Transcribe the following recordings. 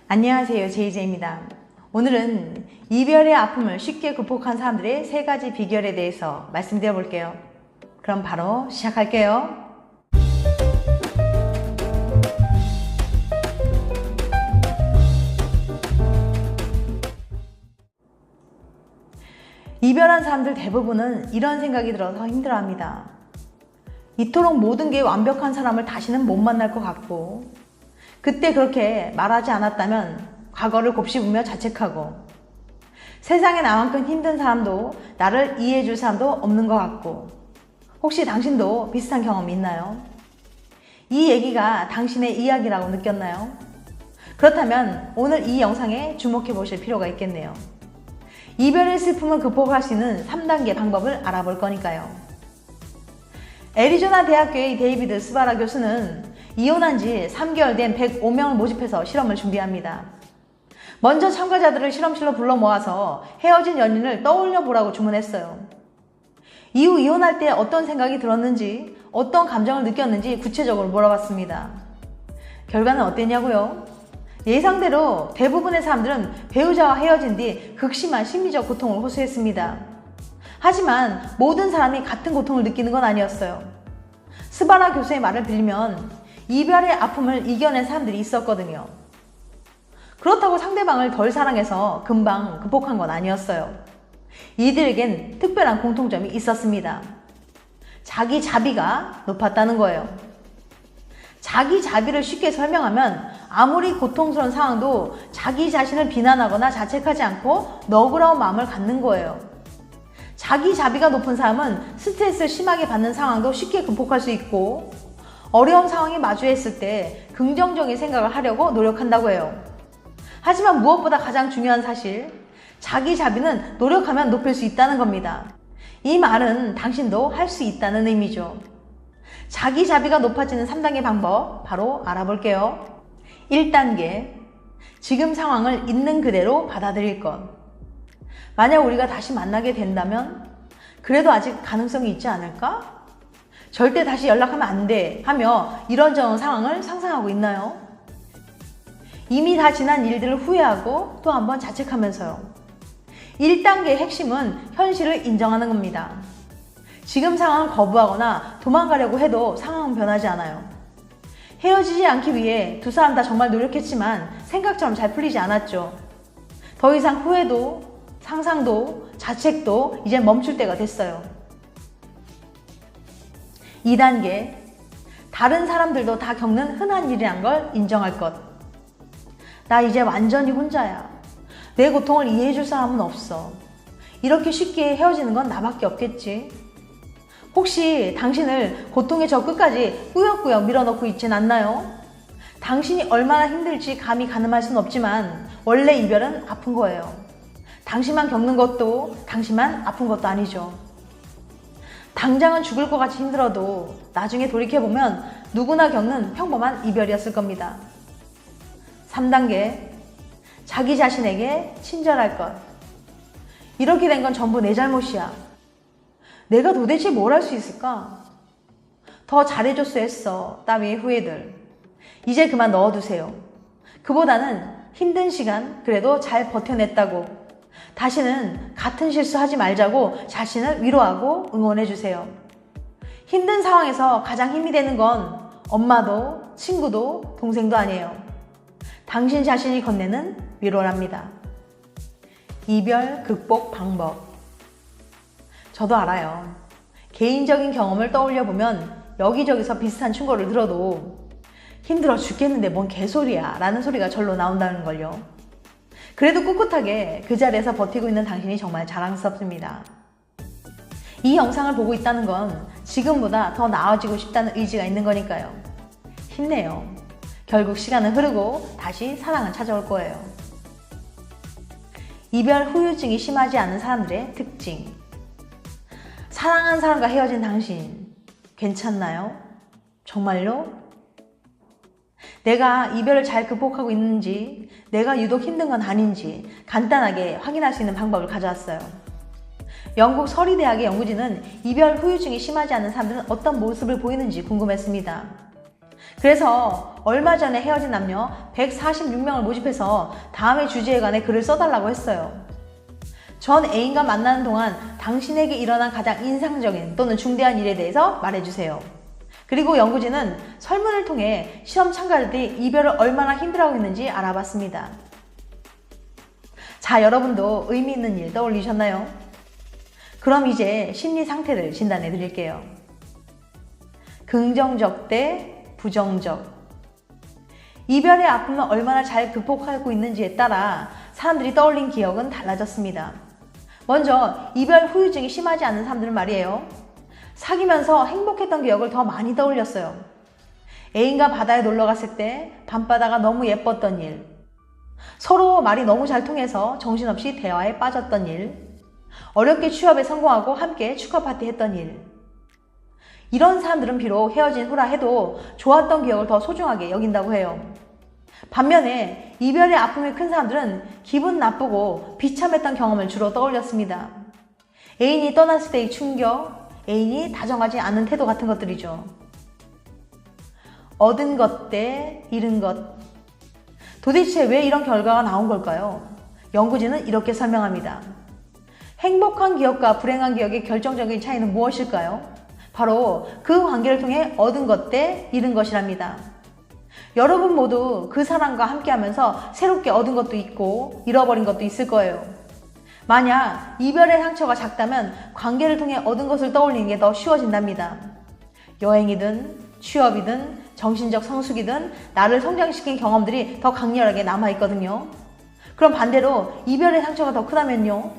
안녕하세요, 제이제입니다. 오늘은 이별의 아픔을 쉽게 극복한 사람들의 3가지 비결에 대해서 말씀드려 볼게요. 그럼 바로 시작할게요. 이별한 사람들 대부분은 이런 생각이 들어서 힘들어합니다. 이토록 모든 게 완벽한 사람을 다시는 못 만날 것 같고, 그때 그렇게 말하지 않았다면 과거를 곱씹으며 자책하고, 세상에 나만큼 힘든 사람도 나를 이해해 줄 사람도 없는 것 같고, 혹시 당신도 비슷한 경험 있나요? 이 얘기가 당신의 이야기라고 느꼈나요? 그렇다면 오늘 이 영상에 주목해 보실 필요가 있겠네요. 이별의 슬픔을 극복할 수 있는 3단계 방법을 알아볼 거니까요. 애리조나 대학교의 데이비드 스바라 교수는 이혼한 지 3개월 된 105명을 모집해서 실험을 준비합니다. 먼저 참가자들을 실험실로 불러 모아서 헤어진 연인을 떠올려 보라고 주문했어요. 이후 이혼할 때 어떤 생각이 들었는지, 어떤 감정을 느꼈는지 구체적으로 물어봤습니다. 결과는 어땠냐고요? 예상대로 대부분의 사람들은 배우자와 헤어진 뒤 극심한 심리적 고통을 호소했습니다. 하지만 모든 사람이 같은 고통을 느끼는 건 아니었어요. 스바라 교수의 말을 빌리면 이별의 아픔을 이겨낸 사람들이 있었거든요. 그렇다고 상대방을 덜 사랑해서 금방 극복한 건 아니었어요. 이들에겐 특별한 공통점이 있었습니다. 자기 자비가 높았다는 거예요. 자기 자비를 쉽게 설명하면 아무리 고통스러운 상황도 자기 자신을 비난하거나 자책하지 않고 너그러운 마음을 갖는 거예요. 자기 자비가 높은 사람은 스트레스를 심하게 받는 상황도 쉽게 극복할 수 있고, 어려운 상황이 마주했을 때 긍정적인 생각을 하려고 노력한다고 해요. 하지만 무엇보다 가장 중요한 사실, 자기 자비는 노력하면 높일 수 있다는 겁니다. 이 말은 당신도 할 수 있다는 의미죠. 자기 자비가 높아지는 3단계 방법 바로 알아볼게요. 1단계, 지금 상황을 있는 그대로 받아들일 것. 만약 우리가 다시 만나게 된다면 그래도 아직 가능성이 있지 않을까? 절대 다시 연락하면 안 돼 하며 이런저런 상황을 상상하고 있나요? 이미 다 지난 일들을 후회하고 또 한번 자책하면서요. 1단계의 핵심은 현실을 인정하는 겁니다. 지금 상황을 거부하거나 도망가려고 해도 상황은 변하지 않아요. 헤어지지 않기 위해 두 사람 다 정말 노력했지만 생각처럼 잘 풀리지 않았죠. 더 이상 후회도, 상상도, 자책도 이제 멈출 때가 됐어요. 2단계, 다른 사람들도 다 겪는 흔한 일이란 걸 인정할 것. 나 이제 완전히 혼자야. 내 고통을 이해해 줄 사람은 없어. 이렇게 쉽게 헤어지는 건 나밖에 없겠지. 혹시 당신을 고통의 저 끝까지 꾸역꾸역 밀어넣고 있진 않나요? 당신이 얼마나 힘들지 감히 가늠할 수는 없지만 원래 이별은 아픈 거예요. 당신만 겪는 것도 당신만 아픈 것도 아니죠. 당장은 죽을 것 같이 힘들어도 나중에 돌이켜보면 누구나 겪는 평범한 이별이었을 겁니다. 3단계, 자기 자신에게 친절할 것. 이렇게 된 건 전부 내 잘못이야. 내가 도대체 뭘 할 수 있을까? 더 잘해줬어 했어 따위의 후회들. 이제 그만 넣어두세요. 그보다는 힘든 시간 그래도 잘 버텨냈다고, 다시는 같은 실수하지 말자고 자신을 위로하고 응원해주세요. 힘든 상황에서 가장 힘이 되는 건 엄마도 친구도 동생도 아니에요. 당신 자신이 건네는 위로랍니다. 이별 극복 방법. 저도 알아요. 개인적인 경험을 떠올려 보면 여기저기서 비슷한 충고를 들어도 힘들어 죽겠는데 뭔 개소리야 라는 소리가 절로 나온다는 걸요. 그래도 꿋꿋하게 그 자리에서 버티고 있는 당신이 정말 자랑스럽습니다. 이 영상을 보고 있다는 건 지금보다 더 나아지고 싶다는 의지가 있는 거니까요. 힘내요. 결국 시간은 흐르고 다시 사랑은 찾아올 거예요. 이별 후유증이 심하지 않은 사람들의 특징. 사랑하는 사람과 헤어진 당신, 괜찮나요? 정말로? 내가 이별을 잘 극복하고 있는지, 내가 유독 힘든 건 아닌지 간단하게 확인할 수 있는 방법을 가져왔어요. 영국 서리대학의 연구진은 이별 후유증이 심하지 않은 사람들은 어떤 모습을 보이는지 궁금했습니다. 그래서 얼마 전에 헤어진 남녀 146명을 모집해서 다음의 주제에 관해 글을 써달라고 했어요. 전 애인과 만나는 동안 당신에게 일어난 가장 인상적인 또는 중대한 일에 대해서 말해주세요. 그리고 연구진은 설문을 통해 시험 참가자들이 이별을 얼마나 힘들어하고 있는지 알아봤습니다. 자, 여러분도 의미 있는 일 떠올리셨나요? 그럼 이제 심리 상태를 진단해 드릴게요. 긍정적 대 부정적. 이별의 아픔을 얼마나 잘 극복하고 있는지에 따라 사람들이 떠올린 기억은 달라졌습니다. 먼저 이별 후유증이 심하지 않은 사람들은 말이에요. 사귀면서 행복했던 기억을 더 많이 떠올렸어요. 애인과 바다에 놀러 갔을 때 밤바다가 너무 예뻤던 일, 서로 말이 너무 잘 통해서 정신없이 대화에 빠졌던 일, 어렵게 취업에 성공하고 함께 축하 파티 했던 일. 이런 사람들은 비록 헤어진 후라 해도 좋았던 기억을 더 소중하게 여긴다고 해요. 반면에 이별의 아픔이 큰 사람들은 기분 나쁘고 비참했던 경험을 주로 떠올렸습니다. 애인이 떠났을 때의 충격, 애인이 다정하지 않은 태도 같은 것들이죠. 얻은 것 대 잃은 것. 도대체 왜 이런 결과가 나온 걸까요? 연구진은 이렇게 설명합니다. 행복한 기억과 불행한 기억의 결정적인 차이는 무엇일까요? 바로 그 관계를 통해 얻은 것 대 잃은 것이랍니다. 여러분 모두 그 사람과 함께하면서 새롭게 얻은 것도 있고 잃어버린 것도 있을 거예요. 만약 이별의 상처가 작다면 관계를 통해 얻은 것을 떠올리는 게 더 쉬워진답니다. 여행이든 취업이든 정신적 성숙이든 나를 성장시킨 경험들이 더 강렬하게 남아있거든요. 그럼 반대로 이별의 상처가 더 크다면요?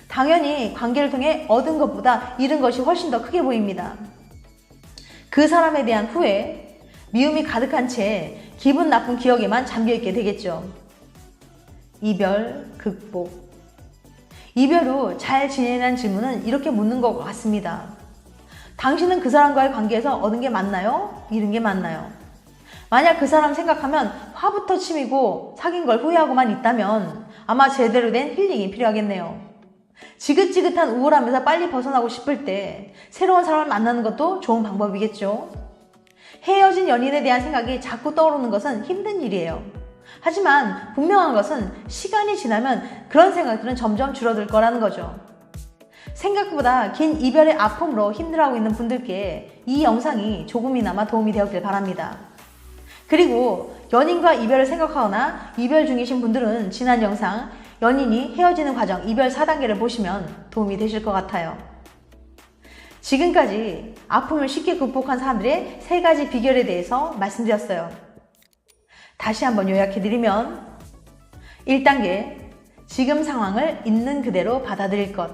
당연히 관계를 통해 얻은 것보다 잃은 것이 훨씬 더 크게 보입니다. 그 사람에 대한 후회, 미움이 가득한 채 기분 나쁜 기억에만 잠겨있게 되겠죠. 이별, 극복. 이별 후 잘 지내냐는 질문은 이렇게 묻는 것 같습니다. 당신은 그 사람과의 관계에서 얻은 게 맞나요? 잃은 게 맞나요? 만약 그 사람 생각하면 화부터 치미고 사귄 걸 후회하고만 있다면 아마 제대로 된 힐링이 필요하겠네요. 지긋지긋한 우울함에서 빨리 벗어나고 싶을 때 새로운 사람을 만나는 것도 좋은 방법이겠죠. 헤어진 연인에 대한 생각이 자꾸 떠오르는 것은 힘든 일이에요. 하지만 분명한 것은 시간이 지나면 그런 생각들은 점점 줄어들 거라는 거죠. 생각보다 긴 이별의 아픔으로 힘들어하고 있는 분들께 이 영상이 조금이나마 도움이 되었길 바랍니다. 그리고 연인과 이별을 생각하거나 이별 중이신 분들은 지난 영상 연인이 헤어지는 과정 이별 4단계를 보시면 도움이 되실 것 같아요. 지금까지 아픔을 쉽게 극복한 사람들의 3가지 비결에 대해서 말씀드렸어요. 다시 한번 요약해드리면 1단계, 지금 상황을 있는 그대로 받아들일 것.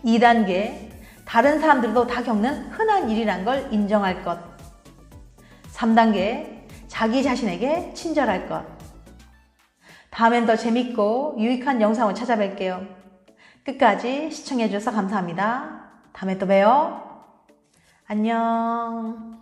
2단계, 다른 사람들도 다 겪는 흔한 일이란 걸 인정할 것. 3단계, 자기 자신에게 친절할 것. 다음엔 더 재밌고 유익한 영상을 찾아뵐게요. 끝까지 시청해주셔서 감사합니다. 다음에 또 봬요. 안녕.